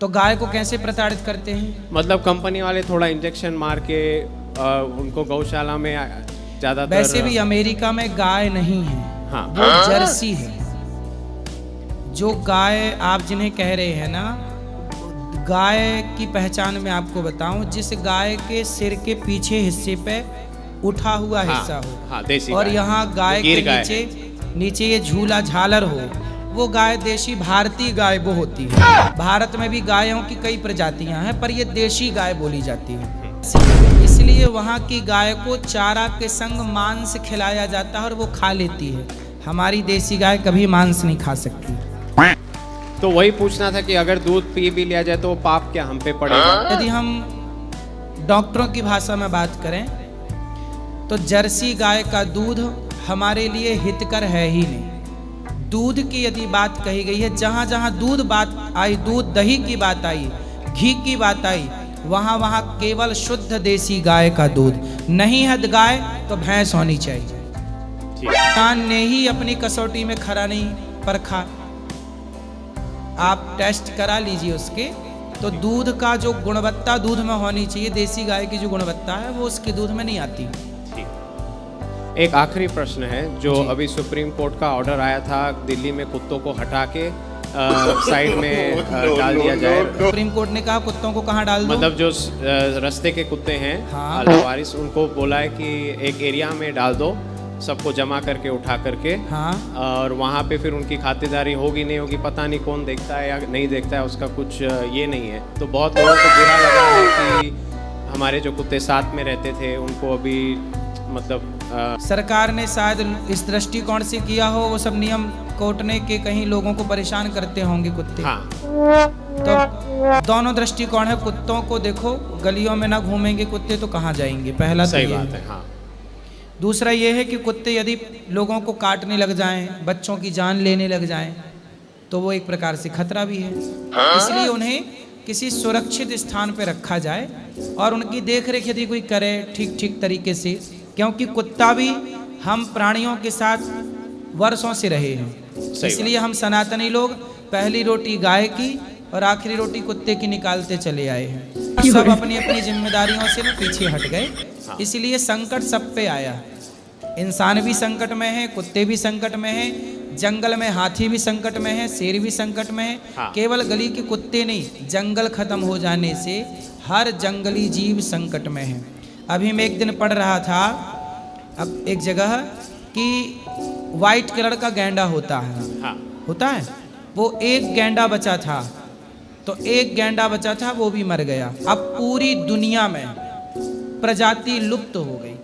तो गाय को कैसे प्रताड़ित करते हैं? मतलब कंपनी वाले थोड़ा इंजेक्शन मार के उनको गौशाला में ज्यादातर। वैसे भी अमेरिका में गाय नहीं है, हाँ, वो जर्सी है। जो गाय आप जिन्हें कह रहे हैं ना, गाय की पहचान मैं आपको बताऊं, जिस गाय के सिर के पीछे हिस्से पे उठा हुआ हिस्सा हो, हाँ, देसी और गाय। यहाँ गाय गिर के गाय नीचे ये झूला झालर हो, वो गाय देशी भारतीय गाय वो होती है। भारत में भी गायों की कई प्रजातियां हैं, पर ये देशी गाय बोली जाती है। इसलिए वहाँ की गाय को चारा के संग मांस खिलाया जाता है और वो खा लेती है। हमारी देसी गाय कभी मांस नहीं खा सकती। तो वही पूछना था कि अगर दूध पी भी लिया जाए तो वो पाप क्या हम पे पड़ेगा? यदि हम डॉक्टरों की भाषा में बात करें तो जर्सी गाय का दूध हमारे लिए हितकर है ही नहीं। दूध की यदि बात कही गई है, जहाँ जहाँ दूध बात आई, दूध दही की बात आई, घी की बात आई, वहाँ वहाँ केवल शुद्ध देसी गाय का दूध। नहीं है गाय तो भैंस होनी चाहिए। किसान ने ही अपनी कसौटी में खरा नहीं परखा, आप टेस्ट करा लीजिए उसके, तो दूध का जो गुणवत्ता दूध में होनी चाहिए, देसी गाय की जो गुणवत्ता है वो उसके दूध में नहीं आती। एक आखिरी प्रश्न है, जो अभी सुप्रीम कोर्ट का ऑर्डर आया था दिल्ली में कुत्तों को हटा के साइड में डाल दिया जाए। सुप्रीम कोर्ट ने कहा कुत्तों को कहाँ डाल दो? मतलब जो रास्ते के कुत्ते हैं, हाँ, लावारिस, उनको बोला है कि एक एरिया में डाल दो, सबको जमा करके उठा करके, हाँ, और वहाँ पे फिर उनकी खातिरदारी होगी नहीं होगी पता नहीं, कौन देखता है या नहीं देखता है उसका कुछ ये नहीं है। तो बहुत लोगों को बुरा लगा है कि हमारे जो कुत्ते साथ में रहते थे उनको अभी मतलब सरकार ने शायद इस दृष्टिकोण से किया हो, वो सब नियम कोटने के कहीं लोगों को परेशान करते होंगे कुत्ते। हाँ, तो दोनों दृष्टिकोण है। कुत्तों को देखो, गलियों में ना घूमेंगे कुत्ते तो कहाँ जाएंगे, पहला तो सही ये बात है। हाँ, दूसरा ये है कि कुत्ते यदि लोगों को काटने लग जाएं, बच्चों की जान लेने लग जाएं, तो वो एक प्रकार से खतरा भी है। इसलिए उन्हें किसी सुरक्षित स्थान पर रखा जाए और उनकी देखरेख यदि कोई करे ठीक तरीके से, क्योंकि कुत्ता भी हम प्राणियों के साथ वर्षों से रहे हैं। इसलिए हम सनातनी लोग पहली रोटी गाय की और आखिरी रोटी कुत्ते की निकालते चले आए हैं। सब अपनी अपनी जिम्मेदारियों से ना पीछे हट गए, इसलिए संकट सब पे आया। इंसान भी संकट में है, कुत्ते भी संकट में है, जंगल में हाथी भी संकट में है, शेर भी संकट में है। हाँ। केवल गली के कुत्ते नहीं, जंगल खत्म हो जाने से हर जंगली जीव संकट में है। अभी मैं एक दिन पढ़ रहा था अब एक जगह कि वाइट कलर का गैंडा होता है, हाँ, होता है, वो एक गैंडा बचा था, तो एक गैंडा बचा था वो भी मर गया। अब पूरी दुनिया में प्रजाति लुप्त हो गई,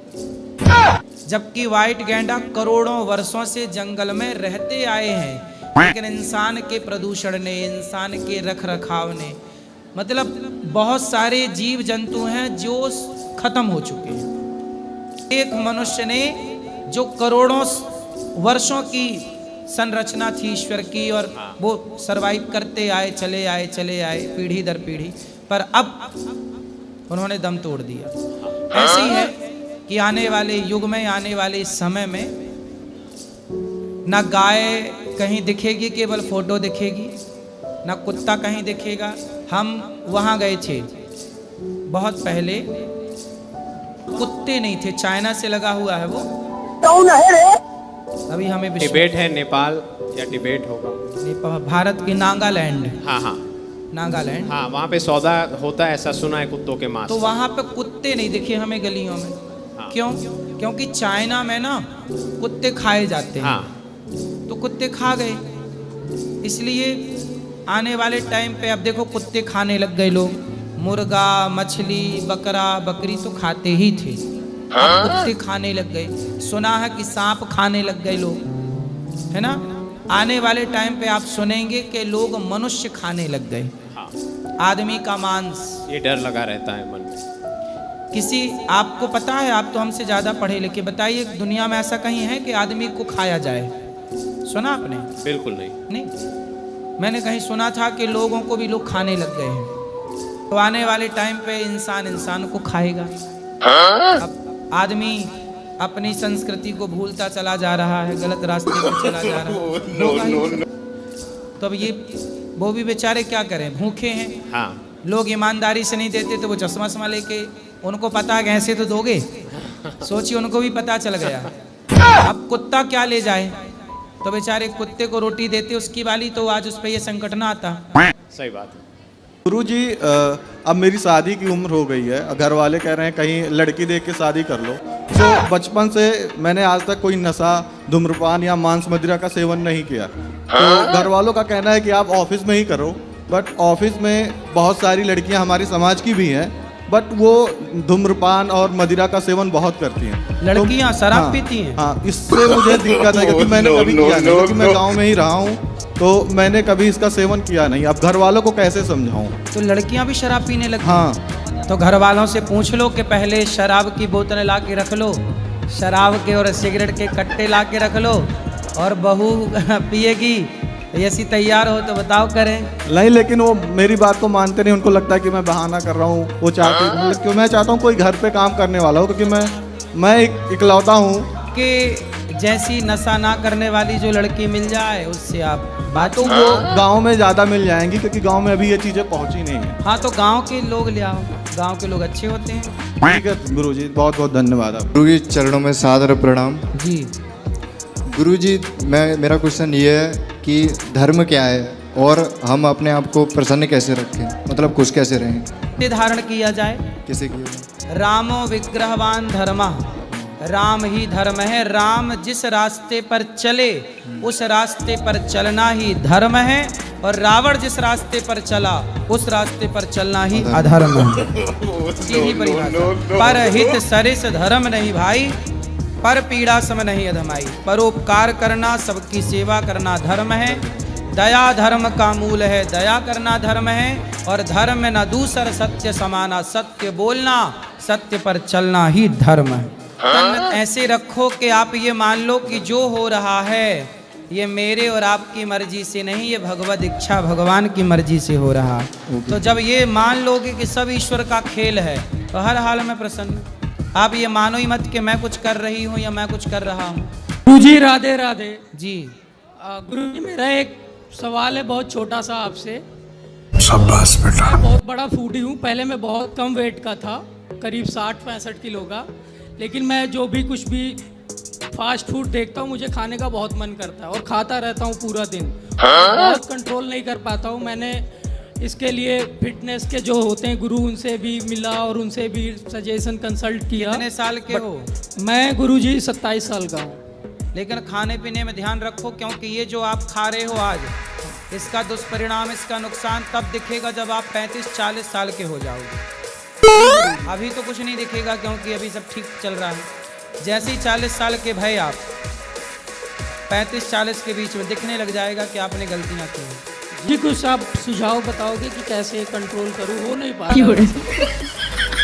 जबकि वाइट गैंडा करोड़ों वर्षों से जंगल में रहते आए हैं। लेकिन इंसान के प्रदूषण ने, इंसान के रख रखाव ने, मतलब बहुत सारे जीव जंतु हैं जो खत्म हो चुके हैं। एक मनुष्य ने जो करोड़ों वर्षों की संरचना थी ईश्वर की, और वो सरवाइव करते आए, चले आए पीढ़ी दर पीढ़ी, पर अब उन्होंने दम तोड़ दिया। ऐसे ही है कि आने वाले युग में, आने वाले समय में ना गाय कहीं दिखेगी, केवल फोटो दिखेगी, ना कुत्ता कहीं दिखेगा। हम वहाँ गए थे बहुत पहले, कुत्ते नहीं थे, चाइना से लगा हुआ है वो। अभी हमें टिबेट है, नेपाल या टिबेट होगा, भारत की नागालैंड। हाँ हाँ, नागालैंड, हाँ, वहाँ पे सौदा होता है ऐसा सुना है कुत्तों के मांस। तो वहाँ पे कुत्ते नहीं दिखे हमें गलियों में। हाँ। क्यों? क्योंकि चाइना में ना कुत्ते खाए जाते हैं। हाँ, तो कुत्ते खा गए, इसलिए आने वाले टाइम पे अब देखो कुत्ते खाने लग गए लोग। मुर्गा, मछली, बकरा, बकरी तो खाते ही थे, अब कुत्ते खाने लग गए। सुना है कि सांप खाने लग गए लोग, है ना। आने वाले टाइम पे आप सुनेंगे कि लोग मनुष्य खाने लग गए। हाँ, आदमी का मांस, ये डर लगा रहता है मन में। किसी, आपको पता है, आप तो हमसे ज्यादा पढ़े लिखे, बताइए दुनिया में ऐसा कहीं है कि आदमी को खाया जाए? सुना आपने? बिल्कुल नहीं। नहीं, मैंने कहीं सुना था कि लोगों को भी लोग खाने लग गए हैं। तो आने वाले टाइम पे इंसान इंसान को खाएगा। अब आदमी अपनी संस्कृति को भूलता चला जा रहा है, गलत रास्ते पर चला जा रहा है। तो अब ये वो भी बेचारे क्या करें, भूखे हैं। हाँ लोग ईमानदारी से नहीं देते तो वो चश्मा चश्मा लेके, उनको पता है कि ऐसे तो दोगे, सोचिए उनको भी पता चल गया। अब कुत्ता क्या ले जाए, तो बेचारे कुत्ते को रोटी देते उसकी वाली, तो आज उस पर ये संकट ना आता। सही बात है। गुरुजी अब मेरी शादी की उम्र हो गई है, घर वाले कह रहे हैं कहीं लड़की देख के शादी कर लो। तो बचपन से मैंने आज तक कोई नशा, धूम्रपान या मांस मदिरा का सेवन नहीं किया। तो घर वालों का कहना है कि आप ऑफिस में ही करो, बट ऑफिस में बहुत सारी लड़कियां हमारी समाज की भी हैं, बट वो धूम्रपान और मदिरा का सेवन बहुत करती हैं। लड़कियां तो, शराब हाँ, पीती हैं। हाँ, इससे मुझे दिक्कत है क्योंकि मैंने कभी किया नहीं, क्योंकि मैं गाँव में ही रहा हूँ, तो मैंने कभी इसका सेवन किया नहीं। अब घर वालों को कैसे समझाऊं? तो लड़कियां भी शराब पीने लगी। हाँ, तो घर वालों से पूछ लो कि पहले शराब की बोतल ला के रख लो, शराब के और सिगरेट के कट्टे ला के रख लो, और बहू पिएगी ऐसी तैयार हो तो बताओ करें। नहीं, लेकिन वो मेरी बात को मानते नहीं। उनको लगता है कि मैं बहाना कर रहा हूँ। वो चाहते मतलब कि मैं चाहता हूँ कोई घर पे काम करने वाला हो, क्योंकि मैं इकलौता हूँ कि जैसी नशा ना करने वाली जो लड़की मिल जाए उससे आप बात। तो वो गांव में ज़्यादा मिल जाएंगी, क्योंकि गांव में अभी ये चीज़ें पहुंची नहीं है। हाँ, तो गांव के लोग ले आओ, गांव के लोग अच्छे होते हैं। ठीक है गुरुजी, बहुत बहुत धन्यवाद आप। गुरु जी चरणों में सादर प्रणाम। जी गुरु जी, मेरा क्वेश्चन ये है कि धर्म क्या है और हम अपने आप को प्रसन्न कैसे रखें, मतलब खुश कैसे रहें? धारण किया जाए, कैसे किया? रामो विग्रहवान धर्मः, राम ही धर्म है। राम जिस रास्ते पर चले उस रास्ते पर चलना ही धर्म है, और रावण जिस रास्ते पर चला उस रास्ते पर चलना ही अधर्म है। सीधी परिभाषा। पर हित सरिस धर्म नहीं भाई, पर पीड़ा सम नहीं अधमाई। परोपकार करना, सबकी सेवा करना धर्म है। दया धर्म का मूल है, दया करना धर्म है। और धर्म न दूसर सत्य समाना, सत्य बोलना, सत्य पर चलना ही धर्म है। तन ऐसे रखो कि आप ये मान लो कि जो हो रहा है ये मेरे और आपकी मर्जी से नहीं, ये भगवत इच्छा भगवान की मर्जी से हो रहा। तो जब ये मान लोगे कि सब ईश्वर का खेल है तो हर हाल में प्रसन्न। आप ये मानो ही मत कि मैं कुछ कर रही हूँ या मैं कुछ कर रहा हूँ। गुरु जी राधे राधे जी। गुरु जी, मेरा एक सवाल है बहुत छोटा सा आपसे। शाबाश बेटा। मैं बहुत बड़ा फूडी हूँ। पहले मैं बहुत कम वेट का था, करीब 60-65 किलो का, लेकिन मैं जो भी कुछ भी फास्ट फूड देखता हूँ मुझे खाने का बहुत मन करता है और खाता रहता हूँ पूरा दिन। बहुत कंट्रोल नहीं कर पाता हूँ। मैंने इसके लिए फिटनेस के जो होते हैं गुरु, उनसे भी मिला और उनसे भी सजेशन कंसल्ट किया। कितने साल के हो? मैं गुरु जी 27 साल का हूँ। लेकिन खाने पीने में ध्यान रखो, क्योंकि ये जो आप खा रहे हो आज, इसका दुष्परिणाम, इसका नुकसान तब दिखेगा जब आप 35-40 साल के हो जाओगे। अभी तो कुछ नहीं दिखेगा क्योंकि अभी सब ठीक चल रहा है। जैसे ही 40 साल के भय आप 35-40 के बीच में दिखने लग जाएगा कि आपने गलतियां की हैं। जी कुछ आप सुझाव बताओगे कि कैसे कंट्रोल करूँ? हो नहीं पा रहा।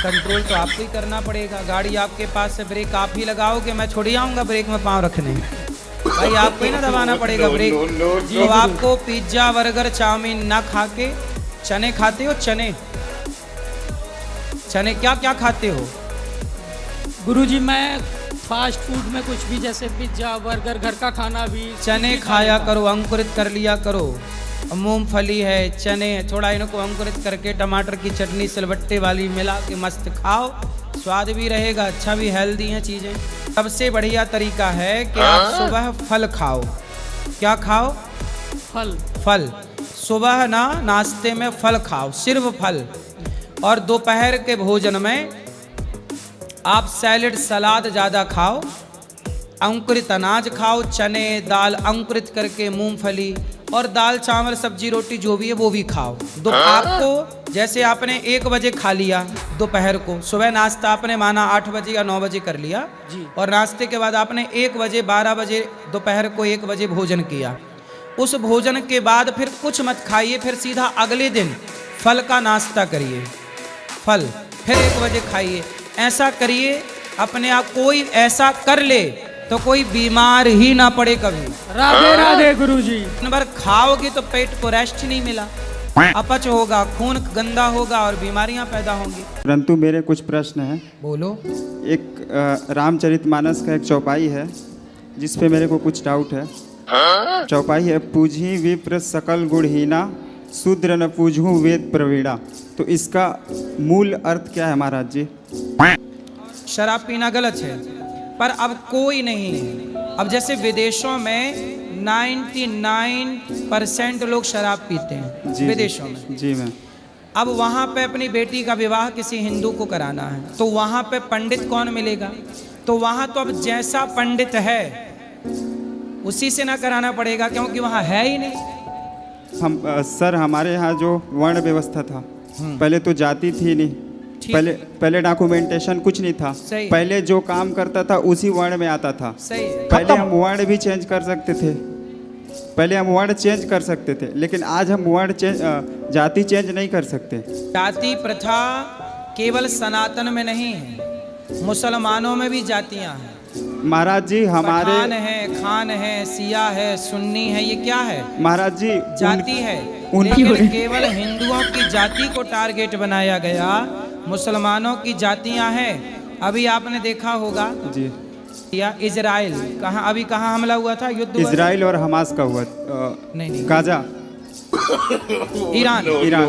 कंट्रोल तो आपको ही करना पड़ेगा। गाड़ी आपके पास से, ब्रेक आप ही लगाओगे, मैं छोड़ आऊँगा ब्रेक में पाँव रखने। भाई आपको ही ना दबाना पड़ेगा ब्रेक। तो आपको पिज्जा बर्गर चाउमीन ना खा के चने खाते हो? चने चने क्या क्या खाते हो? गुरुजी मैं फास्ट फूड में कुछ भी, जैसे पिज्जा बर्गर, घर का खाना भी। चने खाया करो, अंकुरित कर लिया करो। मूंगफली है, चने, थोड़ा इनको अंकुरित करके टमाटर की चटनी सिलबट्टे वाली मिला के मस्त खाओ, स्वाद भी रहेगा, अच्छा भी, हेल्दी हैं चीज़ें। सबसे बढ़िया तरीका है कि आप सुबह फल खाओ। क्या खाओ? फल। फल सुबह ना नाश्ते में फल खाओ, सिर्फ फल। और दोपहर के भोजन में आप सैलेड सलाद ज़्यादा खाओ, अंकुरित अनाज खाओ, चने दाल अंकुरित करके, मूंगफली, और दाल चावल सब्जी रोटी जो भी है वो भी खाओ। आपको जैसे आपने 1 बजे खा लिया दोपहर को, सुबह नाश्ता आपने माना 8 बजे या 9 बजे कर लिया जी, और नाश्ते के बाद आपने 1 बजे 12 बजे दोपहर को 1 बजे भोजन किया। उस भोजन के बाद फिर कुछ मत खाइए, फिर सीधा अगले दिन फल का नाश्ता करिए, फल फिर 1 बजे खाइए। ऐसा करिए, अपने आप कोई ऐसा कर ले तो कोई बीमार ही ना पड़े कभी। राधे राधे गुरुजी। दिन भर खाओगे तो पेट को रेस्ट नहीं मिला, अपच होगा, खून गंदा होगा और बीमारियां पैदा होंगी। परंतु मेरे कुछ प्रश्न हैं। बोलो। एक रामचरितमानस का एक चौपाई है जिस पे मेरे को कुछ डाउट है। चौपाई है, पूजी विप्र सकल गुणहीना, शूद्र न पूजहूँ वेद प्रवीणा, तो इसका मूल अर्थ क्या है महाराज जी? शराब पीना गलत है, पर अब कोई नहीं है। अब जैसे विदेशों में 99% लोग शराब पीते हैं जी विदेशों में। जी मैम। अब वहाँ पे अपनी बेटी का विवाह किसी हिंदू को कराना है, तो वहाँ पे पंडित कौन मिलेगा? तो वहाँ तो अब जैसा पंडित है उसी से ना कराना पड़ेगा, क्योंकि वहाँ है ही नहीं। हम सर हमारे यहाँ जो वर्ण व्यवस्था था, पहले तो जाति थी नहीं, ठीक। पहले डॉक्यूमेंटेशन कुछ नहीं था। सही। पहले जो काम करता था उसी वर्ण में आता था। सही है। पहले हम वर्ण भी चेंज कर सकते थे, पहले हम वर्ण चेंज कर सकते थे, लेकिन आज हम वर्ण जाति चेंज नहीं कर सकते। जाति प्रथा केवल सनातन में नहीं है, मुसलमानों में भी जातियां हैं। महाराज जी पठान हमारे है, खान है, सिया है, सुन्नी है, ये क्या है? महाराज जी जाति है। लेकिन केवल हिंदुओं की जाति को टारगेट बनाया गया, मुसलमानों की जातियां हैं। अभी आपने देखा होगा जी या इजराइल कहाँ, अभी कहाँ हमला हुआ था, युद्ध हुआ था? इजराइल और हमास का हुआ नहीं, गाजा ईरान। ईरान।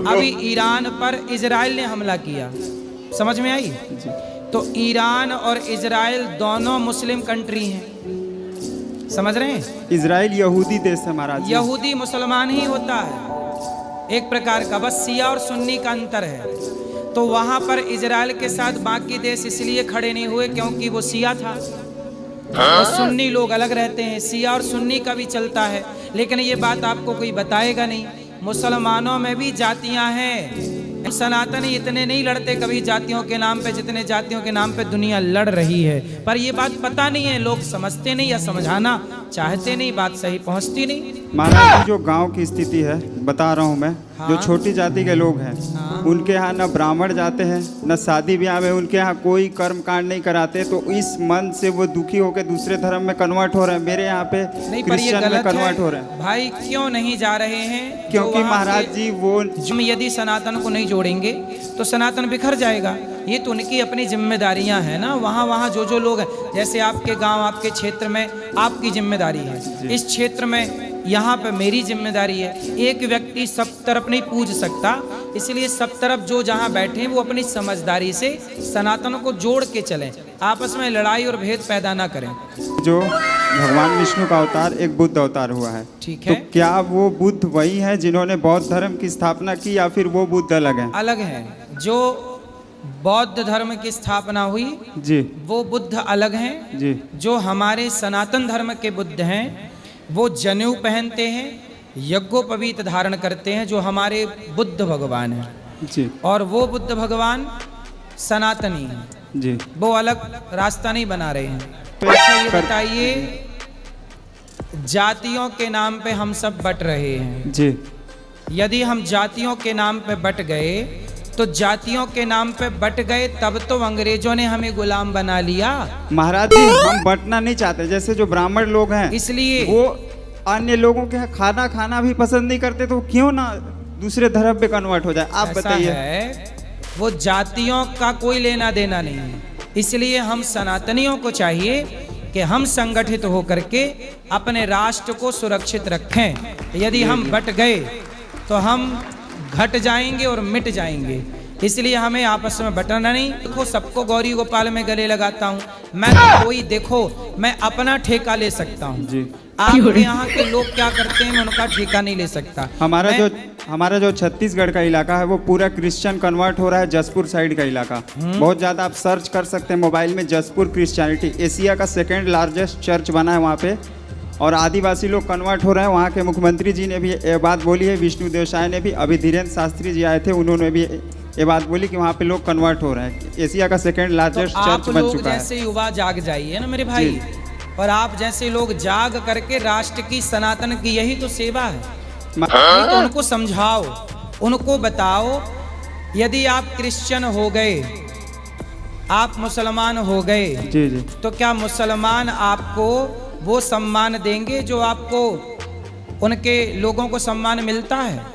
अभी ईरान पर इजराइल ने हमला किया, समझ में आई? तो ईरान और इजराइल दोनों मुस्लिम कंट्री हैं, समझ रहे हैं? इजराइल यहूदी देश है महाराज जी। यहूदी मुसलमान ही होता है एक प्रकार का, बस सिया और सुन्नी का अंतर है। तो वहां पर इजराइल के साथ बाकी देश इसलिए खड़े नहीं हुए क्योंकि वो सिया था, और सुन्नी लोग अलग रहते हैं। सिया और सुन्नी का भी चलता है, लेकिन ये बात आपको कोई बताएगा नहीं। मुसलमानों में भी जातियां हैं। सनातनी इतने नहीं लड़ते कभी जातियों के नाम पे जितने जातियों के नाम पे दुनिया लड़ रही है, पर ये बात पता नहीं है, लोग समझते नहीं या समझाना चाहते नहीं, बात सही पहुंचती नहीं। महाराज जी जो गांव की स्थिति है बता रहा हूँ मैं, जो हाँ। छोटी जाति के लोग हैं उनके यहाँ न ब्राह्मण जाते हैं, न शादी ब्याह में उनके यहाँ कोई कर्म कांड नहीं कराते, तो इस मन से वो दुखी होकर दूसरे धर्म में कन्वर्ट हो रहे हैं। मेरे यहाँ पे नहीं, पर ये क्रिश्चियन में गलत कन्वर्ट है हो रहे हैं। भाई। क्यों नहीं जा रहे हैं? क्योंकि जो वहाँ महाराज के- जी वो हम यदि सनातन को नहीं जोड़ेंगे तो सनातन बिखर जाएगा। ये तो उनकी अपनी जिम्मेदारियां हैं ना। वहाँ जो लोग हैं, जैसे आपके गांव, आपके क्षेत्र में आपकी जिम्मेदारी है, इस क्षेत्र में यहाँ पे मेरी जिम्मेदारी है। एक व्यक्ति सब तरफ नहीं पूज सकता, इसलिए सब तरफ जो जहाँ बैठे हैं वो अपनी समझदारी से सनातन को जोड़ के चलें, आपस में लड़ाई और भेद पैदा ना करें। जो भगवान विष्णु का अवतार एक बुद्ध अवतार हुआ है, ठीक तो है। क्या वो बुद्ध वही है जिन्होंने बौद्ध धर्म की स्थापना की, या फिर वो बुद्ध अलग है? अलग है। जो बौद्ध धर्म की स्थापना हुई जी वो बुद्ध अलग हैं। जी जो हमारे सनातन धर्म के बुद्ध हैं वो जनेऊ पहनते हैं, यज्ञोपवीत धारण करते हैं, जो हमारे बुद्ध भगवान हैं। जी और वो बुद्ध भगवान सनातनी हैं, जी। वो अलग रास्ता नहीं बना रहे हैं। तो अच्छा ये बताइए, जातियों के नाम पे हम सब बट रहे हैं। जी यदि हम जातियों के नाम पे बट गए तो जातियों के नाम पे बट गए, तब तो अंग्रेजों ने हमें गुलाम बना लिया। महाराज जी हम बंटना नहीं चाहते। जैसे जो ब्राह्मण लोग हैं इसलिए वो अन्य लोगों के यहाँ खाना खाना भी पसंद नहीं करते, तो क्यों ना दूसरे धर्म पे कन्वर्ट हो जाए? आप ऐसा बताइए। है, वो जातियों का कोई लेना देना नहीं है। इसलिए हम सनातनियों को चाहिए कि हम संगठित होकर के अपने राष्ट्र को सुरक्षित रखें। यदि हम बट गए तो हम घट जाएंगे और मिट जाएंगे। इसलिए हमें आपस में बटना नहीं। देखो, सबको गौरी गोपाल में गले लगाता हूँ मैं, तो कोई देखो मैं अपना ठेका ले सकता हूँ। जी। आपके यहाँ के लोग क्या करते हैं मैं उनका ठेका नहीं ले सकता। हमारा जो छत्तीसगढ़ का इलाका है वो पूरा क्रिश्चियन कन्वर्ट हो रहा है। जसपुर साइड का इलाका बहुत ज़्यादा, आप सर्च कर सकते हैं मोबाइल में, जसपुर क्रिश्चियनिटी। एशिया का 2nd लार्जेस्ट चर्च बना है वहाँ पे, और आदिवासी लोग कन्वर्ट हो रहे हैं। वहाँ के मुख्यमंत्री जी ने भी ये बात बोली है, विष्णु देवसाय ने भी, अभी धीरेन्द्र शास्त्री जी आए थे, उन्होंने भी ये बात बोली कि वहाँ पे लोग कन्वर्ट हो रहे हैं। एशिया का 2nd लार्जेस्ट तो चर्च आप बन लोग चुका है। जैसे युवा जाग जाइए ना मेरे भाई, जी। और आप जैसे लोग जाग करके राष्ट्र की, सनातन की यही तो सेवा है। नहीं तो उनको समझाओ, उनको बताओ, यदि आप क्रिश्चियन हो गए, आप मुसलमान हो गए, जी जी। तो क्या मुसलमान आपको वो सम्मान देंगे जो आपको उनके लोगों को सम्मान मिलता है?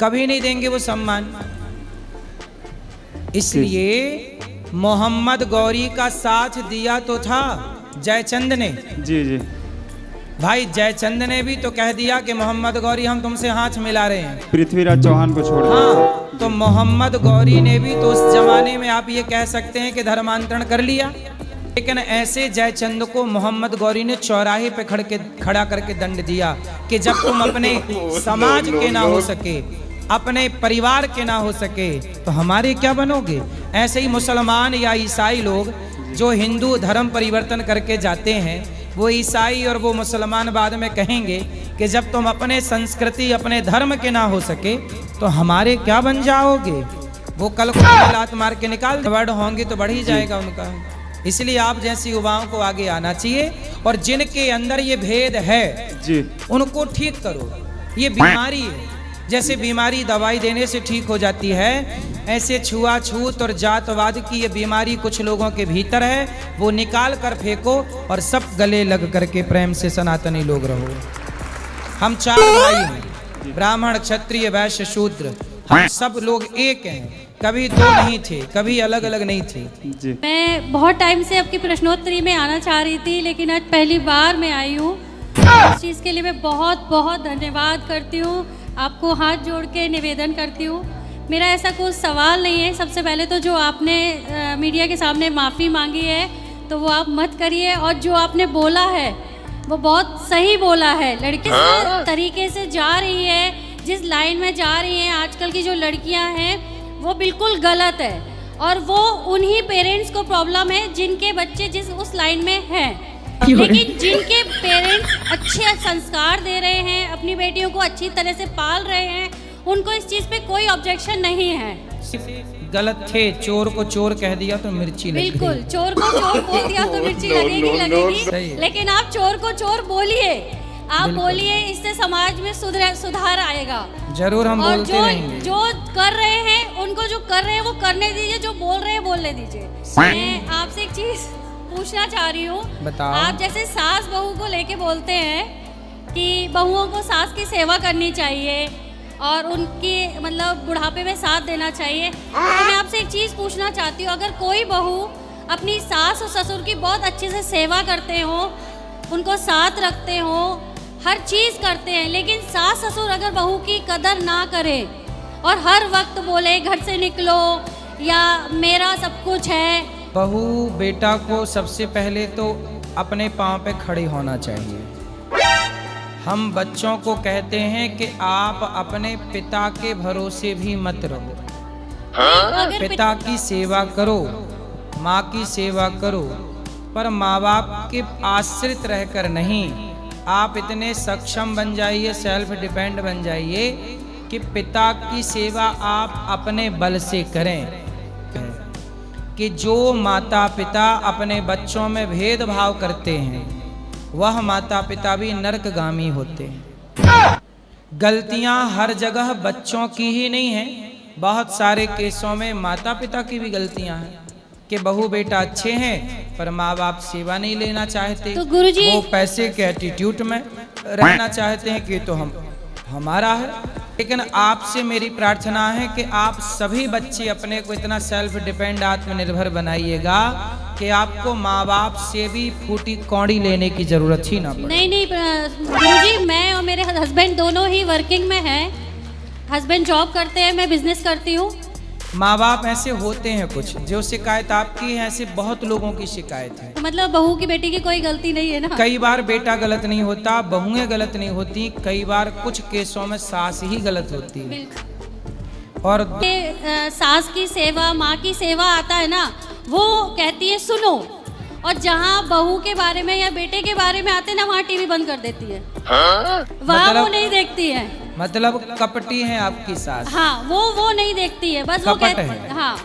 कभी नहीं देंगे वो सम्मान। इसलिए मोहम्मद गौरी का साथ दिया तो था जयचंद ने, जी जी। भाई जयचंद ने भी तो कह दिया कि मोहम्मद गौरी हम तुमसे हाथ मिला रहे हैं। पृथ्वीराज चौहान को छोड़ हाँ, तो मोहम्मद गौरी ने भी तो उस जमाने में आप ये कह सकते हैं कि धर्मांतरण कर लिया। लेकिन ऐसे जयचंद को मोहम्मद गौरी ने चौराहे पे खड़ा करके दंड दिया कि जब तुम अपने समाज के ना हो सके, अपने परिवार के ना हो सके, तो हमारे क्या बनोगे। ऐसे ही मुसलमान या ईसाई लोग जो हिंदू धर्म परिवर्तन करके जाते हैं, वो ईसाई और वो मुसलमान बाद में कहेंगे कि जब तुम अपने संस्कृति अपने धर्म के ना हो सके तो हमारे क्या बन जाओगे। वो कल को लात मार के निकाल वर्ड होंगे तो बढ़ ही जाएगा उनका। इसलिए आप जैसी युवाओं को आगे आना चाहिए और जिनके अंदर ये भेद है जी उनको ठीक करो। ये बीमारी है, जैसे बीमारी दवाई देने से ठीक हो जाती है, ऐसे छुआछूत और जातवाद की ये बीमारी कुछ लोगों के भीतर है, वो निकाल कर फेंको और सब गले लग करके प्रेम से सनातनी लोग रहो। हम 4 भाई हैं, ब्राह्मण क्षत्रिय वैश्य शूद्र, हम सब लोग एक हैं, कभी 2 नहीं थे, कभी अलग अलग नहीं थे। जी मैं बहुत टाइम से आपकी प्रश्नोत्तरी में आना चाह रही थी, लेकिन आज पहली बार मैं आई हूँ। इस चीज़ के लिए मैं बहुत बहुत धन्यवाद करती हूँ, आपको हाथ जोड़ के निवेदन करती हूँ। मेरा ऐसा कोई सवाल नहीं है। सबसे पहले तो जो आपने मीडिया के सामने माफ़ी मांगी है तो वो आप मत करिए, और जो आपने बोला है वो बहुत सही बोला है। लड़की जिस तरीके से जा रही है, जिस लाइन में जा रही हैं आजकल की जो लड़कियां हैं, वो बिल्कुल गलत है, और वो उन्हीं पेरेंट्स को प्रॉब्लम है जिनके बच्चे उस लाइन में हैं। लेकिन जिनके पेरेंट्स अच्छे संस्कार दे रहे हैं, अपनी बेटियों को अच्छी तरह से पाल रहे हैं, उनको इस चीज़ पे कोई ऑब्जेक्शन नहीं है। गलत थे, चोर को चोर कह दिया तो मिर्ची लगेगी। बिल्कुल, चोर को चोर बोल दिया तो मिर्ची लगेगी लगेगी, लेकिन आप चोर को चोर बोलिए, आप बोलिए, इससे समाज में सुधार आएगा। जरूर हम और बोलते रहेंगे। जो कर रहे हैं उनको जो कर रहे हैं वो करने दीजिए, जो बोल रहे हैं बोलने दीजिए। मैं आपसे एक चीज पूछना चाह रही हूँ, बताओ। आप जैसे सास बहू को लेके बोलते हैं कि बहुओं को सास की सेवा करनी चाहिए और उनकी मतलब बुढ़ापे में साथ देना चाहिए, तो मैं आपसे एक चीज़ पूछना चाहती हूँ, अगर कोई बहू अपनी सास और ससुर की बहुत अच्छे से सेवा करते हो, उनको साथ रखते हो, हर चीज़ करते हैं, लेकिन सास ससुर अगर बहू की कदर ना करे और हर वक्त बोले घर से निकलो या मेरा सब कुछ है। बहू बेटा को सबसे पहले तो अपने पाँव पे खड़ी होना चाहिए। हम बच्चों को कहते हैं कि आप अपने पिता के भरोसे भी मत रहो, पिता की सेवा करो, माँ की सेवा करो, पर माँ बाप के आश्रित रहकर नहीं। आप इतने सक्षम बन जाइए, सेल्फ डिपेंड बन जाइए कि पिता की सेवा आप अपने बल से करें। कि जो माता पिता अपने बच्चों में भेदभाव करते हैं वह माता पिता भी नरकगामी होते हैं। गलतियां हर जगह बच्चों की ही नहीं हैं, बहुत सारे केसों में माता पिता की भी गलतियां हैं कि बहू बेटा अच्छे हैं पर माँ बाप सेवा नहीं लेना चाहते, तो गुरुजी वो पैसे के एटीट्यूड में रहना चाहते हैं कि तो हमारा है। लेकिन आपसे मेरी प्रार्थना है कि आप सभी बच्चे अपने को इतना सेल्फ डिपेंड आत्मनिर्भर बनाइएगा कि आपको माँ बाप से भी फूटी कौड़ी लेने की जरूरत ही ना पड़े। नहीं गुरुजी, मैं और मेरे हस्बैंड दोनों ही वर्किंग में हैं। हस्बैंड जॉब करते हैं, मैं बिजनेस करती हूँ। माँ बाप ऐसे होते हैं कुछ, जो शिकायत आपकी है ऐसे बहुत लोगों की शिकायत है। मतलब बहू की बेटी की कोई गलती नहीं है ना? कई बार बेटा गलत नहीं होता, बहुएं गलत नहीं होती, कई बार कुछ केसों में सास ही गलत होती है। और सास की सेवा, माँ की सेवा आता है ना, वो कहती है सुनो, और जहाँ बहू के बारे में या बेटे के बारे में आते ना, वहाँ टीवी बंद कर देती है, वहाँ वो नहीं देखती है। मतलब कपटी है आपकी सास। हाँ, वो नहीं देखती है, बस वो कहती है। हाँ,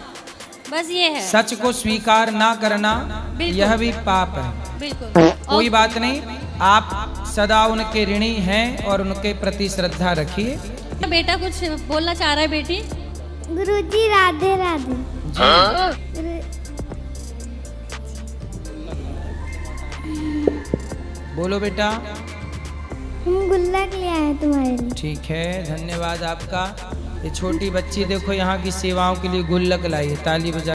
बस ये है। सच को स्वीकार ना करना यह भी पाप है। बिल्कुल। कोई बात नहीं, आप सदा उनके ऋणी हैं और उनके प्रति श्रद्धा रखिए। बेटा कुछ बोलना चाह रहा है बेटी? गुरुजी राधे राधे। बोलो बेटा। हम गुल्लक ले आए तुम्हारे लिए। ठीक है, धन्यवाद आपका। ये छोटी बच्ची देखो यहाँ की सेवाओं के लिए गुल्लक लाई है, ताली बजा।